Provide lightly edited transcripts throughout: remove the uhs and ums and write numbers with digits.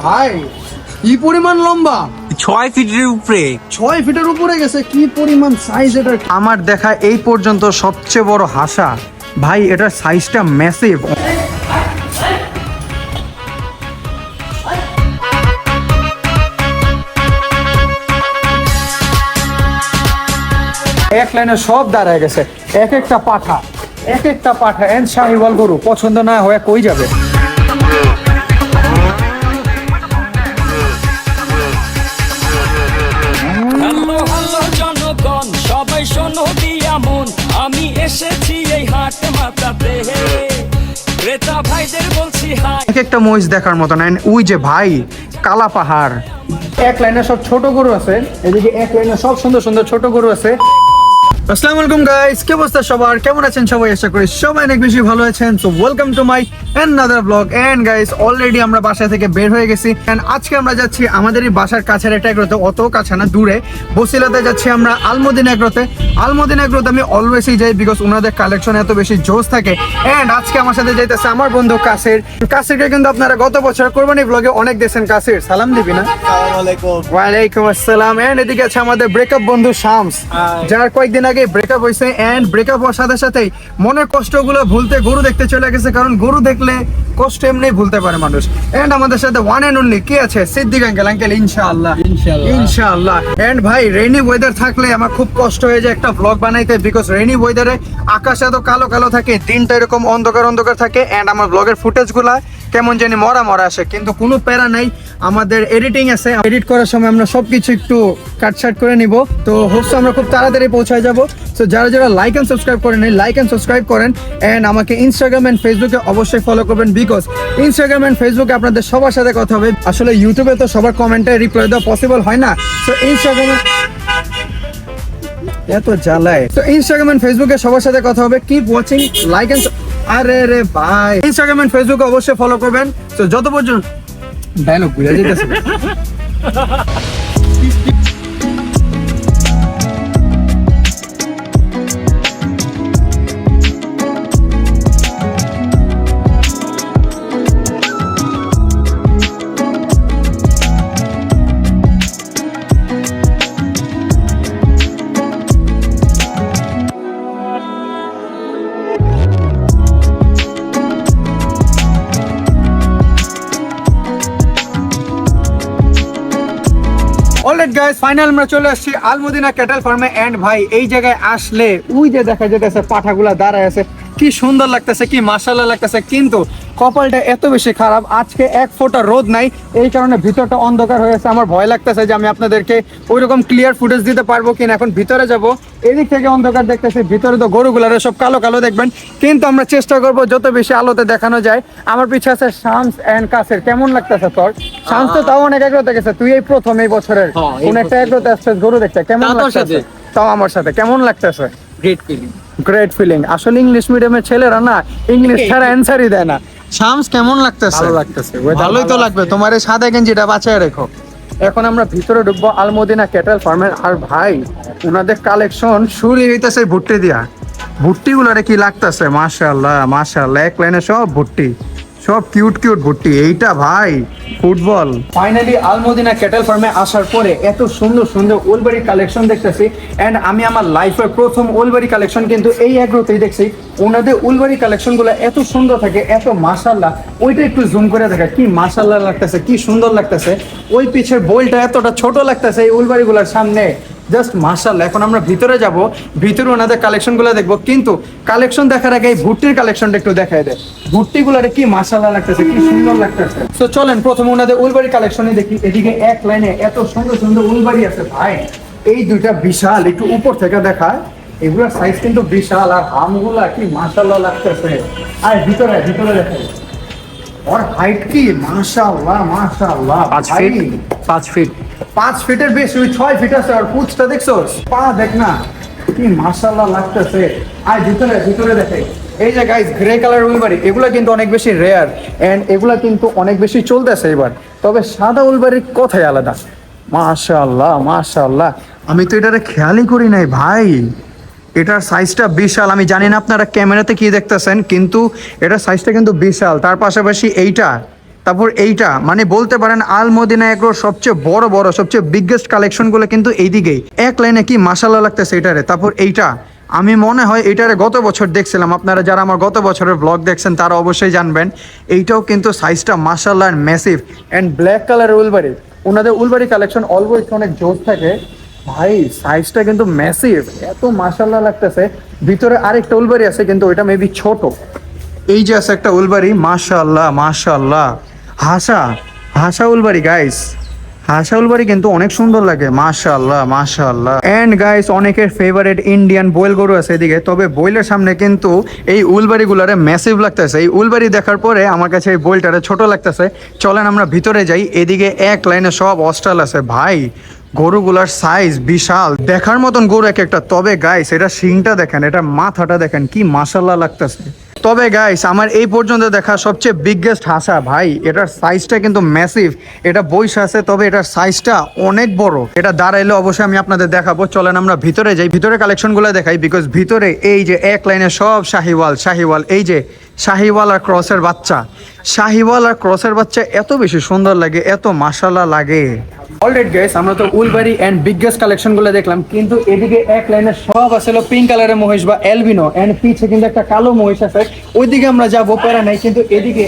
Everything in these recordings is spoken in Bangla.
ভাই কি পরিমাণ লম্বা, 6 ফিটের উপরে। 6 ফিটের উপরে গেছে। কি পরিমাণ সাইজ এটা! আমার দেখা এই পর্যন্ত সবচেয়ে বড় হাসা ভাই, এটার সাইজটা ম্যাসিভ। এক লাইনে সব দাঁড়ায় গেছে, এক একটা পাঠা এন্ড শাহিওয়াল গরু পছন্দ না হয়ে কই যাবে। হ্যালো হ্যালো জনগণ, সবাই শোনো দিয়া মন, আমি এসেছি এই হাট মাতাতে, ক্রেতা ভাইদের বলছি হাই। এক একটা মহিষ দেখার মতো না। ওই যে ভাই কালা পাহাড়, এক লাইনে সব ছোট গরু আছে, এদিকে এক লাইনে সব সুন্দর সুন্দর ছোট গরু আছে। আসসালামু আলাইকুম গাইস, কি অবস্থা সবার, কেমন আছেন সবাই? আশা করি সবাই অনেক বেশি ভালো আছেন। So welcome to my another blog. And guys already আমরা বাসা থেকে বের হয়ে গেছি এন্ড আজকে আমরা যাচ্ছি আমাদের এই বাসার কাছের একটা এগ্রোতে, অত কাছে না, দূরে বসিলাতে যাচ্ছি আমরা আলমদিনা এগ্রোতে। আলমদিনা এগ্রোতে আমি অলওয়েজই যাই বিকজ ওনাদের কালেকশন এত বেশি জোস থাকে। এন্ড আজকে আমার সাথে যাইতেছে আমার বন্ধু কাসিরকে কিন্তু আপনারা গত বছর কোরবানি ব্লগে অনেক দেখছেন। কাসির সালাম দিবি না? ওয়ালাইকুম আসসালাম। এন্ড এদিকে আছে আমাদের ব্রেকআপ বন্ধু শামস, যার কয়েকদিন আগে ব্রেকআপ হয়েছে এন্ড ব্রেকআপ হওয়ার সাথে সাথেই মনের কষ্টগুলো ভুলতে গরু দেখতে চলে গেছে, কারণ গরু দেখলে কষ্ট এমনি ভুলতে পারে মানুষ। এন্ড আমাদের সাথে ওয়ান এন্ড অনলি কি আছে, সিদ্দিক আঙ্কেল ইনশাআল্লাহ। এন্ড ভাই রেইনি ওয়েদার থাকলে আমার খুব কষ্ট হয়ে যায় একটা ব্লগ বানাইতে, বিকজ রেইনি ওয়েদারে আকাশ এত কালো কালো থাকে, দিনটা এরকম অন্ধকার থাকে এন্ড আমার ব্লগের ফুটেজগুলা কেমন জানি মরা আসে, কিন্তু কোনো প্যারা নাই। আমাদের এডিটিং আছে, এডিট করার সময় আমরা সবকিছু একটু কাটছাট করে নিব। তো হোপস আমরা খুব তাড়াতাড়ি পৌঁছায় যাব। সো যারা লাইক এন্ড সাবস্ক্রাইব করেন, লাইক এন্ড সাবস্ক্রাইব করেন এন্ড আমাকে ইনস্টাগ্রাম এন্ড ফেসবুকে অবশ্যই ফলো করবেন, বিকজ ইনস্টাগ্রাম এন্ড ফেসবুকে আপনাদের সবার সাথে কথা হবে। আসলে ইউটিউবে তো সবার কমেন্টে রিপ্লাই দেওয়া পসিবল হয় না। সো ইনস্টাগ্রামে এত জ্বালায়। তো ইনস্টাগ্রাম এন্ড ফেসবুকে সবার সাথে কথা হবে। কিপ ওয়াচিং, লাইক এন্ড আরে ভাই ইনস্টাগ্রাম এন্ড ফেসবুকে অবশ্যই ফলো করবেন। তো যত পর্যন্ত ডায়লগ বুঝা যেতেছে। অলরাইট গাইস, ফাইনাল আমরা চলে আসছি আলমদিনা ক্যাটেল ফার্মে। এন্ড ভাই এই জায়গায় আসলে ওই যে দেখা যেতেছে পাঠাগুলা দাঁড়ায় আছে, কি সুন্দর লাগতেছে, কি মাশাআল্লাহ লাগতেছে। কিন্তু কপালটা এত বেশি খারাপ, আজকে এক ফোঁটা রোদ নাই, এই কারণে ভিতরটা অন্ধকার হয়েছে। আমার ভয় লাগতেছে যে আমি আপনাদেরকে ওইরকম ক্লিয়ার ফুটেজ দিতে পারবো কিনা। এখন ভিতরে যাব, এদিক থেকে অন্ধকার দেখতেছি, ভিতরে তো গরুগুলারে সব কালো কালো দেখবেন, কিন্তু আমরা চেষ্টা করব যত বেশি আলোতে দেখানো যায়। আমার পিছে আছে শামস এন্ড কাসির। কেমন লাগতেছে তোর? শামস তো তাও অনেক এগ্রোতে গেছে, তুই এই প্রথম এই বছরের কোন একটা এগ্রোতে আসছিস গরু দেখতে, কেমন লাগতেছে? তাও আমার সাথে কেমন লাগতেছে? Great feeling. আসলে ইংলিশ মিডিয়ামের ছেলেরা না ইংলিশ ছাড়া অ্যান্সারই দেয় না। শামস কেমন লাগতেছে? ভালো লাগতেছে। ভালোই তো লাগবে, তোমার এই সাদা গেঞ্জিটা বাঁচায় রেখো। এখন আমরা ভিতরে ঢুকবো আলমদিনা ক্যাটেল ফার্মের। আর ভাই ওনাদের কালেকশন শুরু হইতেছে ভুট্টি দিয়া। ভুট্টি গুলারে কি লাগতেছে, মাশাআল্লাহ এক লাইনে সব ভুট্টি, সব কিউট ভুট্টি। এইটা ভাই ফুটবল। ফাইনালি আলমদিনা ক্যাটেল ফার্মে আসার পরে এত সুন্দর সুন্দর ওলবাড়ি কালেকশন দেখতেছি। এন্ড আমি আমার লাইফের প্রথম ওলবাড়ি কালেকশন কিন্তু এই এগ্রোতেই দেখছি। ওনাদের ওলবাড়ি কালেকশনগুলো এত সুন্দর থাকে, এত মাশাআল্লাহ। ওইটা একটু জুম করে দেখা, কি মাশাআল্লাহ লাগতেছে, কি সুন্দর লাগতেছে। ওই পিছের বলটা এতটা ছোট লাগতেছে এই ওলবাড়িগুলোর সামনে, জাস্ট মাশাআল্লাহ। এখন আমরা ভিতরে যাব, ভিতরে ওনাদের কালেকশনগুলো দেখবো, কিন্তু কালেকশন দেখার আগে এই ভুট্টির কালেকশনটা একটু দেখায় দেয়। ভুট্টিগুলোরে কি মাশাআল্লাহ লাগতেছে, কি সুন্দর লাগতেছে। তো চলেন প্রথমে ওনাদের উলবাড়ি কালেকশনে দেখি। এদিকে এক লাইনে এত সুন্দর সুন্দর উলবাড়ি আছে ভাই, এই দুইটা বিশাল। একটু উপর থেকে দেখায়, এগুলোর সাইজ কিন্তু বিশাল, আর হামগুলা কি মাশাআল্লাহ লাগতেছে। আর ভিতরে দেখায় ওর হাইট কি মাশাআল্লাহ 5 ফিটের বেশি, ওই 6 ফিট আছে। আর পুঁচটা দেখছো, পা দেখ না, কি মাশাআল্লাহ লাগতেছে। আর ভিতরে দেখে এই যে গাইস গ্রে কালার উলবাড়ি, এগুলা কিন্তু অনেক বেশি রেয়ার এন্ড এগুলা কিন্তু অনেক বেশি চলতেছে এবার। তবে সাদা উলবাড়ির কথাই আলাদা। মাশাআল্লাহ আমি তো এটারে খেয়ালই করি নাই ভাই। এটার সাইজটা বিশাল। আমি জানি না আপনারা ক্যামেরাতে কি দেখতেছেন, কিন্তু এটার সাইজটা কিন্তু বিশাল। তার পাশাপাশি তারপর এইটা মানে বলতে পারেন আল মদিনা এগ্রোর সবচেয়ে বড় সবচেয়ে বিগেস্ট কালেকশনগুলো কিন্তু এইদিকেই। এক লাইনে কি মাশাআল্লাহ লাগতেছে এটারে। তারপর এইটা আমি মনে হয় এটারে গত বছর দেখছিলাম, আপনারা যারা আমার গত বছরের ব্লগ দেখছেন তারা অবশ্যই জানবেন। এইটাও কিন্তু সাইজটা মাশাআল্লাহ এন্ড ম্যাসিভ এন্ড ব্ল্যাক কালারের উলবাড়ি। ওনাদের উলবাড়ি কালেকশন অলওয়েজ অনেক জোস থাকে ভাই, সাইজটা কিন্তু ম্যাসিভ, এত মাশাআল্লাহ লাগতেছে। ভিতরে আরেকটা উলবাড়ি আছে কিন্তু ওইটা মেবি ছোট। এই যে আছে একটা উলবাড়ি, মাশাআল্লাহ মাশাআল্লাহ, হাসা উলবাড়ি গাইস, হাসা উলবাড়ি কিন্তু অনেক সুন্দর লাগে, মাশাআল্লাহ মাশাআল্লাহ। এন্ড গাইস অনেকের ফেভারিট ইন্ডিয়ান বয়েল গরু আছে এদিকে, তবে বয়েলের সামনে কিন্তু এই উলবাড়িগুলারে ম্যাসিভ লাগতেছে। এই উলবাড়ি দেখার পরে আমার কাছে এই বয়েলটারে ছোট লাগতেছে। চলেন আমরা ভিতরে যাই। এদিকে এক লাইনে সব অস্টাল আছে ভাই, গরুগুলার সাইজ বিশাল, দেখার মতন গরু এক একটা। তবে গাইস এটা শিংটা দেখেন, এটা মাথাটা দেখেন, কি মাশাআল্লাহ লাগতেছে। তবে গাইস আমার এই পর্যন্ত দেখা সবচেয়ে বিগেস্ট হাসা ভাই, এটার সাইজটা কিন্তু ম্যাসিভ। এটা বয়স আছে তবে এটার সাইজটা অনেক বড়। এটা দাঁড়াইলে অবশ্যই আমি আপনাদের দেখাবো। চলেন আমরা ভিতরে যাই, ভিতরে কালেকশনগুলো দেখাই। বিকজ ভিতরে এই যে এক লাইনে সব শাহিওয়াল, এই যে শাহিওয়াল আর ক্রসের বাচ্চা, শাহিওয়াল আর ক্রসের বাচ্চা এত বেশি সুন্দর লাগে, এত মাশাআল্লাহ লাগে। অলরেডি গাইস আমরা তো উলবাড়ি এন্ড বিগেস্ট কালেকশনগুলো দেখলাম, কিন্তু এদিকে এক লাইনে সব আসলে পিঙ্ক কালারের মহিষ বা অ্যালবিনো, এন্ড পিছে কিন্তু একটা কালো মহিষ আছে, ওইদিকে আমরা যাবো, প্যারা নাই। কিন্তু এদিকে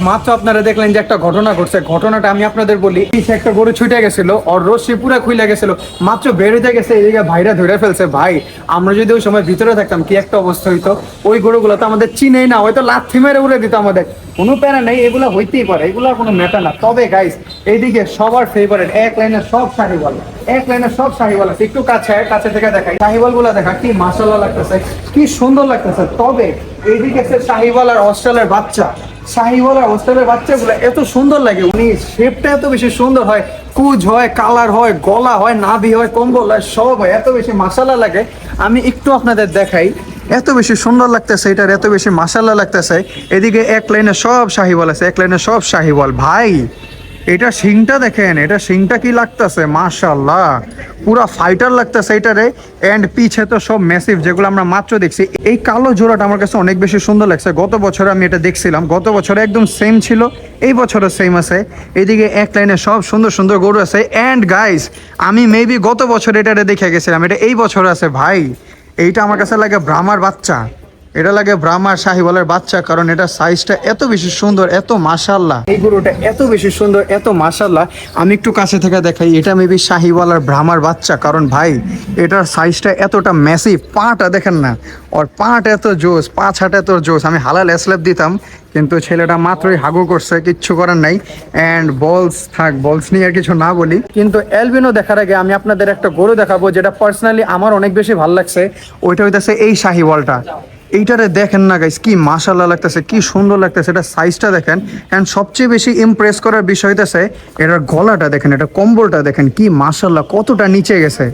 মাত্র আপনারা দেখলেন যে একটা ঘটনা ঘটছে। ঘটনাটা আমি আপনাদের বলি, পিছে একটা গরু ছুটে গেছিল, আর রশ্মি পুরা খুলে গেছিল, মাত্র বেরোতে গেছে, এদিকে ভাইরা ধরে ফেলছে। ভাই আমরা যদি ওই সময় ভিতরে থাকতাম কি একটা অবস্থা হইতো। ওই গরুগুলো তো আমাদের চিনেই না, হয়তো লাথি মেরে উড়ে দিত আমাদের, কোনো প্যারা নেই, এগুলো হইতেই পারে, এগুলো কোনো ম্যাটার না। তবে গাইস এইদিকে সবার ফেভারিট এক লাইনের সব শাহিওয়াল, এক লাইনের সব শাহিওয়াল আছে। একটু কাছে থেকে দেখাই, শাহিওয়াল গুলা দেখা কি মাশাআল্লাহ লাগতেছে, কি সুন্দর লাগতেছে। তবে এইদিকে আছে শাহিওয়াল আর অস্ট্রেলের বাচ্চা, শাহিওয়াল আর অস্ট্রেলের বাচ্চাগুলো এত সুন্দর লাগে, উনি শেপটা এত বেশি সুন্দর হয়, কুজ হয়, কালার হয়, গলা হয়, নাভি হয়, কম্বল হয়, সব হয়, এত বেশি মাশাআল্লাহ লাগে। আমি একটু আপনাদের দেখাই, এত বেশি সুন্দর লাগতেছে, এটার এত বেশি মাশাআল্লাহ লাগতেছে। এদিকে এক লাইনে সব শাহিওয়াল আছে, এক লাইনে সব শাহিওয়াল ভাই। এটা শিংটা দেখেন, এটা শিংটা কি লাগতেছে মাশাআল্লাহ, পুরা ফাইটার লাগতেছে এটারে। এন্ড পিছে তো সব ম্যাসিভ, যেগুলো আমরা মাত্র দেখছি। এই কালো জোড়াটা আমার কাছে অনেক বেশি সুন্দর লাগছে। গত বছর আমি এটা দেখছিলাম, গত বছরে একদম সেম ছিল, এই বছরও সেম আছে। এদিকে এক লাইনে সব সুন্দর গরু আছে। এন্ড গাইস আমি মেবি গত বছর এটারে দেখে গেছিলাম, এটা এই বছর আছে ভাই। এইটা আমার কাছে লাগে ব্রাহ্মার বাচ্চা, এটা লাগে ব্রাহ্মার শাহিওয়ালের বাচ্চা, কারণ এটা সাইজটা এত বেশি সুন্দর, এত মাশাআল্লাহ। এই গরুটা এত বেশি সুন্দর, এত মাশাআল্লাহ। আমি একটু কাছে থেকে দেখাই, এটা মেবি শাহিওয়াল আর ব্রাহ্মার বাচ্চা, কারণ ভাই এটার সাইজটা এতটা ম্যাসিভ। পাটা দেখেন না, ওর পাট এত জোস, পা ছাটা এত জোস। আমি হালাল স্ল্যাপ দিতাম, কিন্তু ছেলেটা মাত্রই হাগু করছে, কিচ্ছু করার নাই। অ্যান্ড বলস নিয়ে আর কিছু না বলি। কিন্তু অ্যালবিনো দেখার আগে আমি আপনাদের একটা গরু দেখাবো, যেটা পার্সোনালি আমার অনেক বেশি ভালো লাগছে। ওইটা হইতেছে এই শাহিওয়ালটা। এইটারে দেখেন না গাইস, কি মাশাআল্লাহ লাগতেছে, কি সুন্দর লাগতেছে। এটা সাইজটা দেখেন। অ্যান্ড সবচেয়ে বেশি ইমপ্রেস করার বিষয় হইতেছে এটার গলাটা দেখেন, এটা কম্বলটা দেখেন, কি মাশাআল্লাহ, কতটা নিচে গেছে,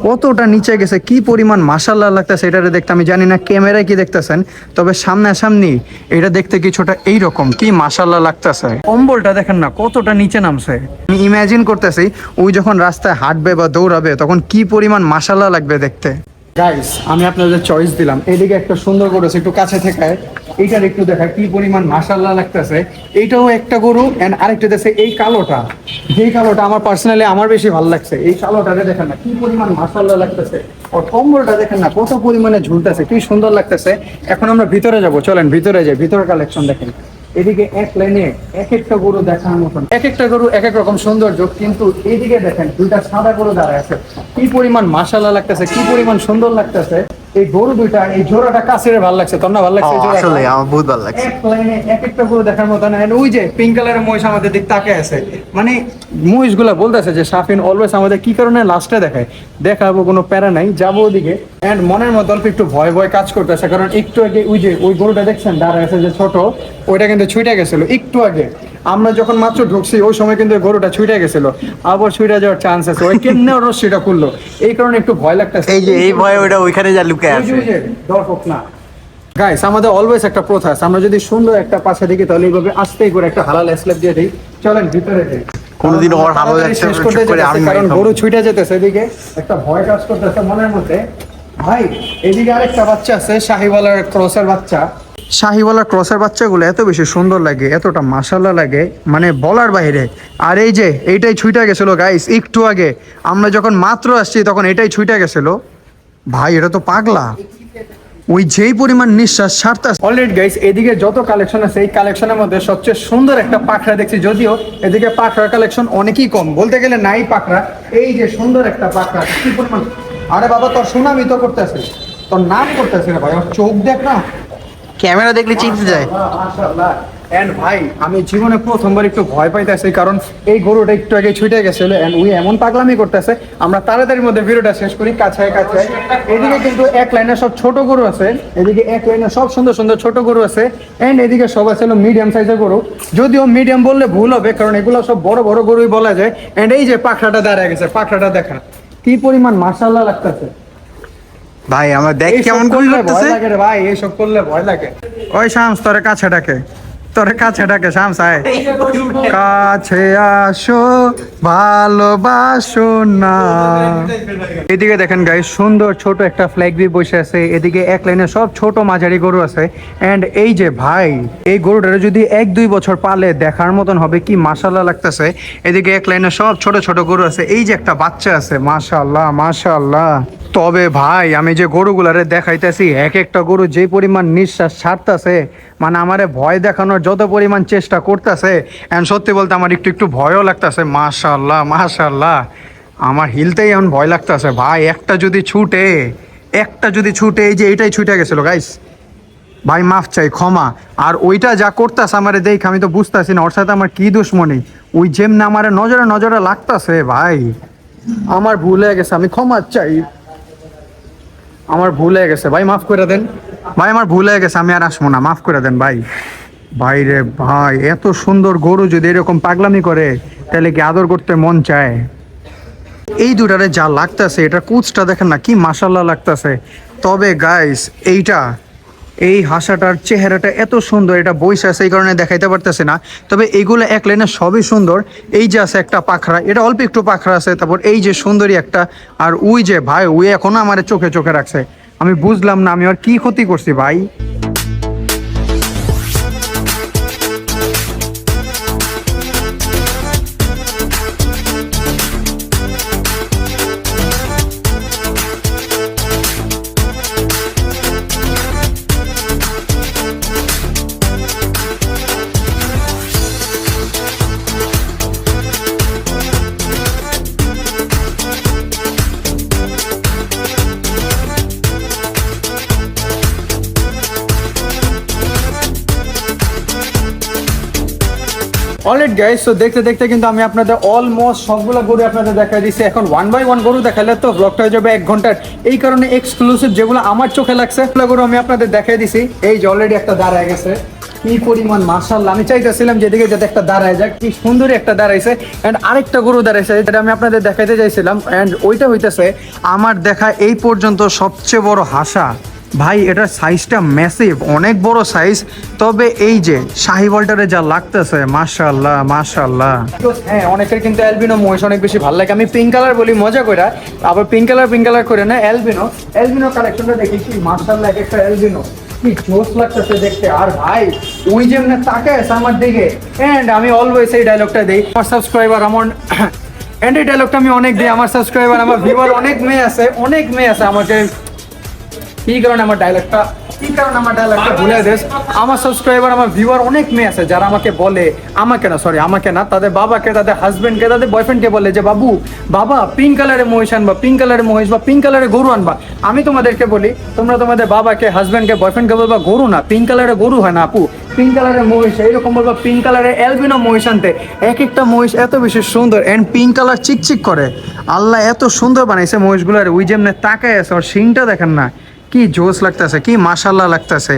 কতটা নিচে গেছে, কি পরিমাণ মাশাআল্লাহ লাগতেছে এটারে দেখতে। আমি জানি না ক্যামেরায় কি দেখতেছেন, তবে সামনাসামনি এটা দেখতে কিছুটা এইরকম, কি মাশাআল্লাহ লাগতেছে। কম্বলটা দেখেন না কতটা নিচে নামছে। আমি ইমাজিন করতেছি ওই যখন রাস্তায় হাঁটবে বা দৌড়াবে তখন কি পরিমাণ মাশাআল্লাহ লাগবে দেখতে। গাইস আমি আপনাদের চয়েস দিলাম, এদিকে একটা সুন্দর গরু আছে, একটু কাছে থেকে এইটার একটু দেখা, কি পরিমাণ মাশাআল্লাহ লাগতেছে। এইটাও একটা গরু। এন্ড আরেকটা দেখছে এই কালোটা, যেই কালোটা আমার পার্সোনালি আমার বেশি ভালো লাগছে। এই কালোটাকে দেখেন না, কি পরিমাণ মাশাআল্লাহ লাগতেছে। আর কম্বলটা দেখেন না কত পরিমাণে ঝুলতেছে, কি সুন্দর লাগতেছে। এখন আমরা ভিতরে যাব, চলেন ভিতরে যাই। ভিতরে কালেকশন দেখেন, এদিকে এক লাইনে এক একটা গরু দেখার মতন, এক একটা গরু এক এক রকম সৌন্দর্য। কিন্তু এইদিকে দেখেন দুইটা সাদা গরু দাঁড়ায় আছে, কি পরিমাণ মাশাআল্লাহ লাগতেছে, কি পরিমাণ সুন্দর লাগতেছে। এই গরু দুইটা, এই জোড়াটা কাছের ভালো লাগছে, তোর না ভালো লাগছে? আসলে আমার বহুত ভালো লাগছে। এক লাইনে এক একটা গরু দেখার মতন। ওই যে পিঙ্ক কালারের মহিষ আমাদের দিক তাকে আছে, মানে মহিষগুলা বলতেছে যে শাফিন অলওয়েজ আমাদের কি কারণে লাস্টে দেখায়। দেখাবো, কোনো প্যারা নাই, যাবো ওদিকে। এন্ড মনের মধ্যে অল্প একটু ভয় কাজ করতেছে, কারণ একটু আগে ওই যে ওই গরুটা দেখছেন দাঁড়ায় আছে যে ছোট, ওইটা কিন্তু ছুটে গেছিল একটু আগে। আমরা যখন মাত্র ঢুকছি ওই সময় কিন্তু গরুটা ছুটে গেছিল, আবার ছুটে যাওয়ার চান্স আছে। ওই কেমনে রশ্মিটা খুললো, এই কারণে একটু ভয় লাগতেছে। এই যে এই ভয় ওইটা ওইখানে যা লুকে আছে। দর্শক না গাইস, আমাদের অলওয়েজ একটা প্রথা আছে, আমরা যদি সুন্দর একটা পাশে দেখি তাহলে এইভাবে আস্তেই করে একটা হালাল স্ল্যাপ দিয়ে দিই। চলেন ভিতরে যাই। কোনদিন ওর হালাল শেষ করতে যেতেছে, কারণ গরু ছুটে যেতেছে, এদিকে একটা ভয় কাজ করতেছে মনের মধ্যে। ভাই এদিকে আরেকটা বাচ্চা আছে শাহিওয়ালার ক্রসের বাচ্চা। শাহিওয়ালার ক্রসের বাচ্চাগুলো এত বেশি সুন্দর লাগে, এতটা মাশাআল্লাহ লাগে, মানে বলার বাইরে। আর এই যে এইটাই ছুটে গেছিল গাইস, একটু আগে আমরা যখন মাত্র আসছি তখন এটাই ছুটে গেছিল। ভাই এটা তো পাগলা, ওই যেই পরিমাণ নিঃশ্বাস ছাড়তা। অলরেডি গাইস এদিকে যত কালেকশন আছে এই কালেকশনের মধ্যে সবচেয়ে সুন্দর একটা পাখরা দেখছি, যদিও এদিকে পাখরার কালেকশন অনেকই কম, বলতে গেলে নাই পাখরা। এই যে সুন্দর একটা পাখরা, কি পরিমাণ! আরে বাবা তোর সুনামি তো করতেছে, তোর নাম করতেছে না ভাই, আমার চোখ দেখ না, ক্যামেরা দেখলে চিনতে যায়। মাশাআল্লাহ। এন্ড ভাই আমি জীবনে প্রথমবার একটু ভয় পাইতেছি, কারণ এই গরুটা একটু আগে ছুটে গেছিল এন্ড উই এমন পাগলামি করতেছে। আমরা তাড়াতাড়ির মধ্যে ভিডিওটা শেষ করি, কাছায় কাছায়। এদিকে কিন্তু এক লাইনে সব ছোট গরু আছে, এদিকে এক লাইনে সব সুন্দর সুন্দর ছোট গরু আছে, এন্ড এদিকে সব আছে মিডিয়াম সাইজের গরু, যদিও মিডিয়াম বললে ভুল হবে কারণ এগুলো সব বড় বড় গরুই বলা যায়। এন্ড এই যে পাখরাটা দাঁড়ায় গেছে, পাখরাটা দেখা কি পরিমাণ মাশাআল্লাহ লাগতেছে ভাই আমার দেখ এইসব কেমন করলে করতেছে। ভয় লাগে রে ভাই, এইসব করলে ভয় লাগে। ওই শামস তোরে কাছে ডাকে, তোরে কাছে ডাকে, শামস আয় কাছে আসো ভালোবাসো না। এদিকে দেখেন গাইস সুন্দর ছোট একটা ফ্ল্যাগ বি বসে আছে, এদিকে এক লাইনে সব ছোট মাঝারি গরু আছে। এন্ড এই যে ভাই এই গরুটারে যদি 1-2 বছর পালে দেখার মতন হবে, কি মাশাআল্লাহ লাগতেছে। এদিকে এক লাইনে সব ছোট ছোট গরু আছে, এই যে একটা বাচ্চা আছে, মাশাআল্লাহ মাশাআল্লাহ। তবে ভাই আমি যে গরুগুলারে দেখাইতেছি, এক একটা গরু যে পরিমাণ নিঃশ্বাস ছাড়তেছে, মানে আমারে ভয় দেখানোর যত পরিমাণ চেষ্টা করতেছে, এন্ড সত্যি বলতে আমার একটু একটু ভয়ও লাগতেছে। মাশাআল্লাহ মাশাআল্লাহ, আমার হিলতেই এখন ভয় লাগতেছে ভাই। একটা যদি ছুটে এই যে এটাই ছুটে গেছিল গাইস, ভাই মাফ চাই, ক্ষমা। আর ওইটা যা করতেছে আমারে দেখ, আমি তো বুঝতেছি না ওর সাথে আমার কি দুশ্মনী। ওই যেমনি আমার নজরে নজরে লাগতেছে ভাই, আমার ভুল হয়ে গেছে, আমি ক্ষমা চাই, আমার ভুল হয়ে গেছে ভাই, মাফ করে দেন ভাই, আমার ভুল হয়ে গেছে, আমি আর আসবো না, মাফ করে দেন ভাই। ভাই রে ভাই, এত সুন্দর গরু যদি এরকম পাগলামি করে তাহলে কি আদর করতে মন চায়? এই দুটারে যা লাগতেছে, এটা কুচটা দেখেন না কি মাশাআল্লাহ লাগতেছে। তবে গাইস এই হাসাটার চেহারাটা এত সুন্দর, এটা বইসা আছে এই কারণে দেখাইতে পারতেছে না। তবে এইগুলো এক লাইনে সবই সুন্দর। এই যে আছে একটা পাখরা, এটা অল্প একটু পাখরা আছে, তারপর এই যে সুন্দরী একটা, আর উই যে ভাই উই এখনো আমার চোখে চোখে রাখছে। আমি বুঝলাম না আমি আর কি ক্ষতি করছি ভাই। অলরেডি গাইস, তো দেখতে দেখতে কিন্তু আমি আপনাদের অলমোস্ট সবগুলো গরু আপনাদের দেখাই দিচ্ছি। এখন 1 বাই 1 গরু দেখালে তো ব্লগটা হয়ে যাবে 1 ঘন্টার, এই কারণে এক্সক্লুসিভ যেগুলো আমার চোখে লাগছে সেগুলো গরু আমি আপনাদের দেখাই দিছি। এই যে অলরেডি একটা দাঁড়ায় গেছে, কি পরিমাণ মাশাআল্লাহ। আমি চাইতেছিলাম যেদিকে যাতে একটা দাঁড়ায় যাক, কি সুন্দরই একটা দাঁড়াইছে। এন্ড আরেকটা গরু দাঁড়াইছে যেটা আমি আপনাদের দেখাইতে চাইছিলাম, এন্ড ওইটা হইতেছে আমার দেখা এই পর্যন্ত সবচেয়ে বড় হাসা। ভাই এটার সাইজটা ম্যাসিভ, অনেক বড় সাইজ। তবে এই যে শাহিওয়ালটারে যা লাগতেছে, মাশাআল্লাহ মাশাআল্লাহ। হ্যাঁ অনেকের কিন্তু অ্যালবিনো মহিষ অনেক বেশি ভালো লাগে, আমি পিঙ্ক কালার বলি মজা করে, আবার পিঙ্ক কালার করে না, অ্যালবিনো কালেকশনটা দেখি কি মাশাআল্লাহ, এক একটা অ্যালবিনো কি জোস লাগতেছে দেখতে। আর ভাই ওই যেমন তাকায় আছে আমার দিকে, এন্ড আমি অলওয়েজ এই ডায়লগটা দিই, আমার সাবস্ক্রাইবার আমার এন্ড এই ডায়লগটা আমি অনেক দিই, আমার সাবস্ক্রাইবার আমার ভিউয়ার অনেক মেয়ে আছে আমাকে কি কারণে আমার ডায়লগটা ভুলে দেশ। আমার সাবস্ক্রাইবার আমার ভিউয়ার অনেক মেয়ে আছে যারা আমাকে বলে, আমাকে না তাদের বাবাকে, তাদের হাজবেন্ডকে, তাদের বয়ফ্রেন্ডকে বলে যে বাবা পিঙ্ক কালারের মহিষ আনবা, পিঙ্ক কালারের মহিষ বা পিঙ্ক কালারের গরু আনবা। আমি তোমাদেরকে বলি তোমরা তোমাদের বাবাকে, হাজবেন্ডকে, বয়ফ্রেন্ডকে বলবা গরু না, পিঙ্ক কালারের গরু হয় না আপু, পিঙ্ক কালারের মহিষ। এইরকম বলবা পিঙ্ক কালারের অ্যালবিনো মহিষ আনতে। এক একটা মহিষ এত বেশি সুন্দর এন্ড পিঙ্ক কালার চিকচিক করে, আল্লাহ এত সুন্দর বানাইছে মহিষগুলার। ওই যেমনে তাকায় আছে, ওর শিংটা দেখেন না কি জোস লাগতেছে, কি মাশাআল্লাহ লাগতেছে,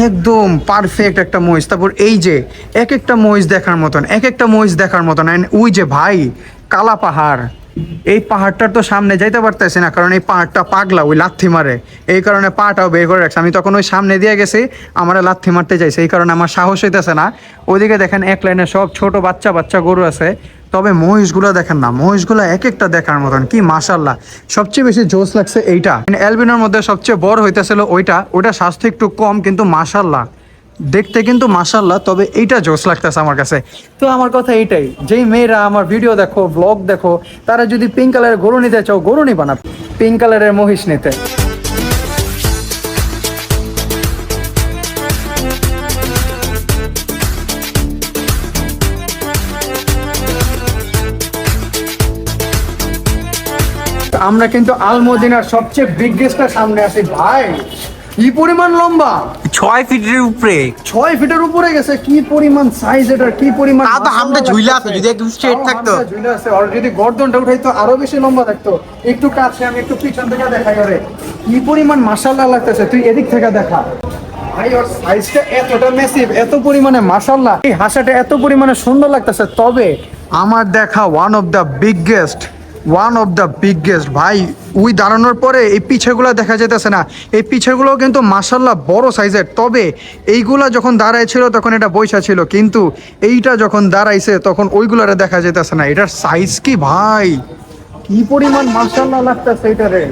একদম পারফেক্ট একটা মহিষ। তারপর এই যে এক একটা মহিষ দেখার মতন। এন্ড ওই যে ভাই কালা পাহাড়, এই পাহাড়টার তো সামনে যাইতে পারতেছি না কারণ এই পাহাড়টা পাগলা, ওই লাথি মারে, এই কারণে পাটাও বের করে রাখছে। আমি তখন ওই সামনে দিয়ে গেছি, আমার লাথি মারতে চাইছে, এই কারণে আমার সাহস হইতেছে না। ওইদিকে দেখেন এক লাইনে সব ছোট বাচ্চা গরু আছে, তবে মহিষগুলো দেখেন না, মহিষগুলো এক একটা দেখার মতন, কি মাশাল্লাহ। সবচেয়ে বেশি জোস লাগছে এইটা, অ্যালবিনোর মধ্যে সবচেয়ে বড় হইতেছিল ওইটা স্বাস্থ্য একটু কম, কিন্তু মাশাল্লাহ দেখতে কিন্তু মাশাল্লাহ, তবে এইটা জোস লাগতেছে আমার কাছে। তো আমার কথা এইটাই, যেই মেয়েরা আমার ভিডিও দেখো, ব্লগ দেখো, তারা যদি পিঙ্ক কালারের গরু নিতে চাও, গরু নিবা না, পিঙ্ক কালারের মহিষ নিতে। আমরা কিন্তু আলমদিনার সবচেয়ে বিগেস্টের সামনে আছি ভাই। কি পরিমাণ লম্বা, 6 ফিটের উপরে, 6 ফিটের উপরে গেছে। কি পরিমাণ সাইজ এটার, কি পরিমাণ তা তো হামটা ঝুইলা আছে, যদি একদম স্ট্রেট থাকতো, ঝুইলা আছে। আর যদি গর্দনটা উঠাইতো আরো বেশি লম্বা থাকতো। একটু কাছে আমি একটু পিছন থেকে দেখাই, ওরে কি পরিমাণ মাশাআল্লাহ লাগতেছে। তুই এদিক থেকে দেখা ভাই, ওর সাইজটা এতটা ম্যাসিভ, এত পরিমাণে মাশাআল্লাহ, এই হাসাটা এত পরিমাণে সুন্দর লাগতেছে। তবে আমার দেখা ওয়ান অফ দ্য বিগেস্ট ভাই, ওই দাঁড়ানোর পরে এই পিছেগুলো দেখা যেতেছে না, এই পিছেগুলো কিন্তু মাশাল্লাহ বড় সাইজের। তবে এইগুলা যখন দাঁড়াইছিল তখন এটা বৈশা ছিল, কিন্তু এইটা যখন দাঁড়াইছে তখন ওইগুলারে দেখা যেতেছে না। এটার সাইজ কি ভাই, কি পরিমাণ মাশাল্লাহ লাগতেছে এটারে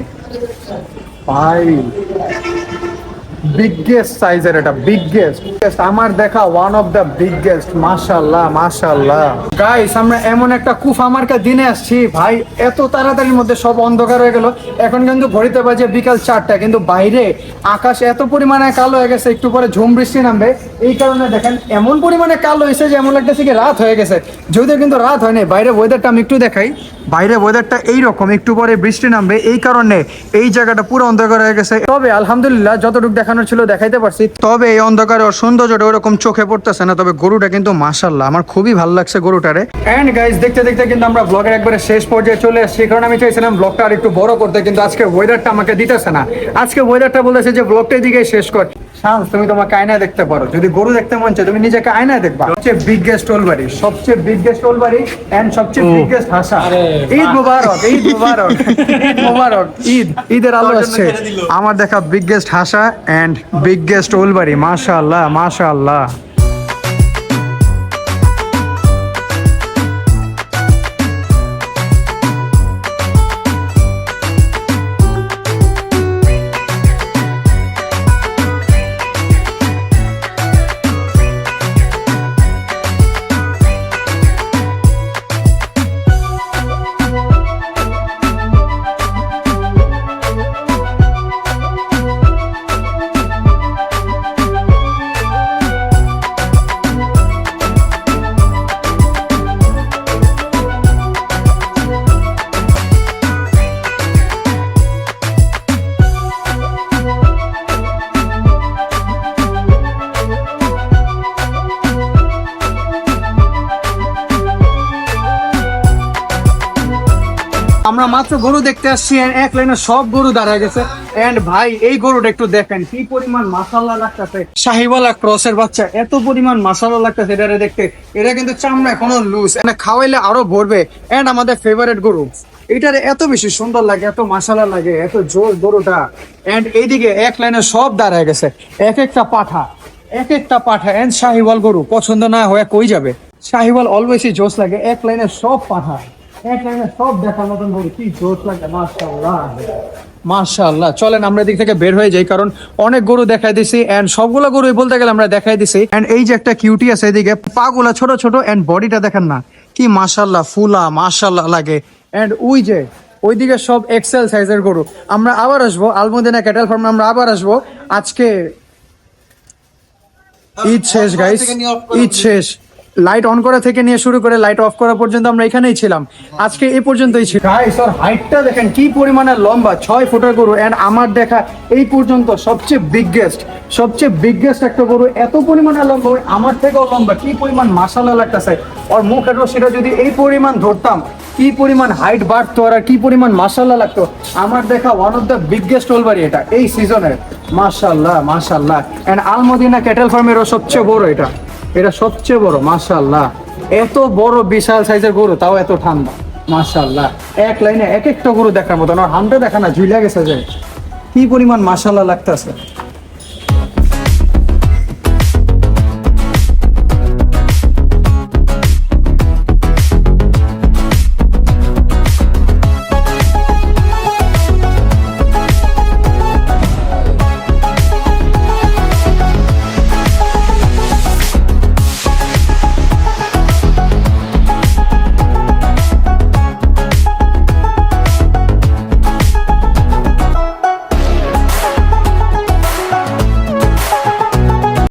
ভাই, বিগেস্ট সাইজের, এটা বিগেস্ট আমার দেখা ওয়ান অফ দ্য বিগেস্ট। মাশাআল্লাহ মাশাআল্লাহ গাইস, আমরা এমন একটা কুফা মার্কা দিনে আসছি ভাই, এত তাড়াতাড়ির মধ্যে সব অন্ধকার হয়ে গেল। এখন কিন্তু ঘড়িতে বাজে বিকাল 4টা, কিন্তু বাইরে আকাশ এত পরিমাণে কালো হয়ে গেছে, একটু পরে ঝুম বৃষ্টি নামবে। এই কারণে দেখেন এমন পরিমাণে কালো হয়েছে যে এমন লাগতেছে কি রাত হয়ে গেছে, যদিও কিন্তু রাত হয়নি। বাইরে ওয়েদারটা আমি একটু দেখাই, বাইরে ওয়েদারটা এইরকম, একটু পরে বৃষ্টি নামবে, এই কারণে এই জায়গাটা পুরো অন্ধকার হয়ে গেছে। তবে আলহামদুলিল্লাহ যতটুকু দেখানোর ছিল দেখাইতে পারছি। তবে এই অন্ধকারে ওর সৌন্দর্যটা ওরকম চোখে পড়তেছে না। তবে গরুটা কিন্তু মাশাআল্লাহ আমার খুবই ভালো লাগছে গরুটারে। এন্ড গাইস, দেখতে দেখতে কিন্তু আমরা ব্লগের একবারে শেষ পর্যায়ে চলে আসছি, কারণ আমি চাইছিলাম ব্লগটা আর একটু বড় করতে, কিন্তু আজকে ওয়েদারটা আমাকে দিতেছে না। আজকে ওয়েদারটা বলেছে যে ব্লগটা এদিকে শেষ কর। শান্ত, তুমি তোমাকে আয়নায় দেখতে পারো, যদি গরু দেখতে মন চায় তুমি নিজেকে আয়নায় দেখবা। সবচেয়ে বিগেস্ট ওলবাড়ি, সবচেয়ে বিগেস্ট ওলবাড়ি এন্ড সবচেয়ে বিগেস্ট হাসা। ঈদ মুবারক, ঈদ মুবারক, ঈদ মুবারক, ঈদের আলো আসছে। আমার দেখা বিগেস্ট হাসা এন্ড বিগেস্ট ওলবাড়ি, মাশাআল্লাহ মাশাআল্লাহ। আমরা মাত্র গরু দেখতে আসছি, এক লাইনে সব গরু দাঁড়ায় গেছে। এন্ড ভাই এই গরুটা একটু দেখেন, কি পরিমাণ মাশাআল্লাহ লাগতেছে। শাহিওয়ালা ক্রসের বাচ্চা, এত পরিমাণ মাশাআল্লাহ লাগতেছে এটারে দেখতে। এটা কিন্তু চামড়া কোনো লুজ, এটা খাওয়াইলে আরো ভরবে। এন্ড আমাদের ফেভারিট গরু, এটারে এত বেশি সুন্দর লাগে, এত মাশাআল্লাহ লাগে, এত জোর গরুটা। এন্ড এইদিকে এক লাইনে সব দাঁড়ায় গেছে, এক একটা পাঠা, এক একটা পাঠা। এন্ড শাহিওয়াল গরু পছন্দ না হয়ে কই যাবে? শাহিওয়াল অলওয়েজই জোস লাগে। এক লাইনে সব পাঠা, এক লাইনে সব দেখার মতন গরু, কি জোস লাগে। মাশাআল্লাহ মাশাআল্লাহ। চলেন আমরা এদিক থেকে বের হয়ে যাই, কারণ অনেক গরু দেখাই দিছি এন্ড সবগুলো গরুই বলতে গেলে আমরা দেখাই দিছি। এন্ড এই যে একটা কিউটি আছে এদিকে, পাগুলা ছোট ছোট এন্ড বডিটা দেখেন না, কি মাশাআল্লাহ ফুলা, মাশাআল্লাহ লাগে। এন্ড ওই যে ওইদিকে সব এক্সেল সাইজের গরু। আমরা আবার আসবো আলমদিনা ক্যাটেল ফার্মে, আমরা আবার আসবো। আজকে ঈদ শেষ গাইস, ঈদ শেষ। লাইট অন করা থেকে নিয়ে শুরু করে লাইট অফ করা পর্যন্ত আমরা এখানেই ছিলাম। আজকে এই পর্যন্তই ছিল গাইস। আর হাইটটা দেখেন কি পরিমাণে লম্বা, 6 ফুটের গরু। এন্ড আমার দেখা এই পর্যন্ত সবচেয়ে বিগেস্ট একটা গরু, এত পরিমাণে লম্বা, আমার থেকেও লম্বা, কি পরিমাণ মাশাআল্লাহ লাগতেছে। আর মুখের রশিটা যদি এই পরিমাণ ধরতাম, কি পরিমাণ হাইট বাড়তো আর কি পরিমাণ মাশাআল্লাহ লাগতো। আমার দেখা ওয়ান অফ দ্য বিগেস্ট ওলবাড়ি এটা এই সিজনের, মাশাআল্লাহ মাশাআল্লাহ। এন্ড আলমদিনা ক্যাটেল ফার্মেরও সবচেয়ে বড় এটা, এটা সবচেয়ে বড়। মাশাআল্লাহ, এত বড় বিশাল সাইজের গরু, তাও এত ঠান্ডা। মাশাআল্লাহ, এক লাইনে এক একটা গরু দেখার মতো। আর হামটা দেখা না, ঝুলে গেছে যে কি পরিমাণ মাশাআল্লাহ লাগতেছে।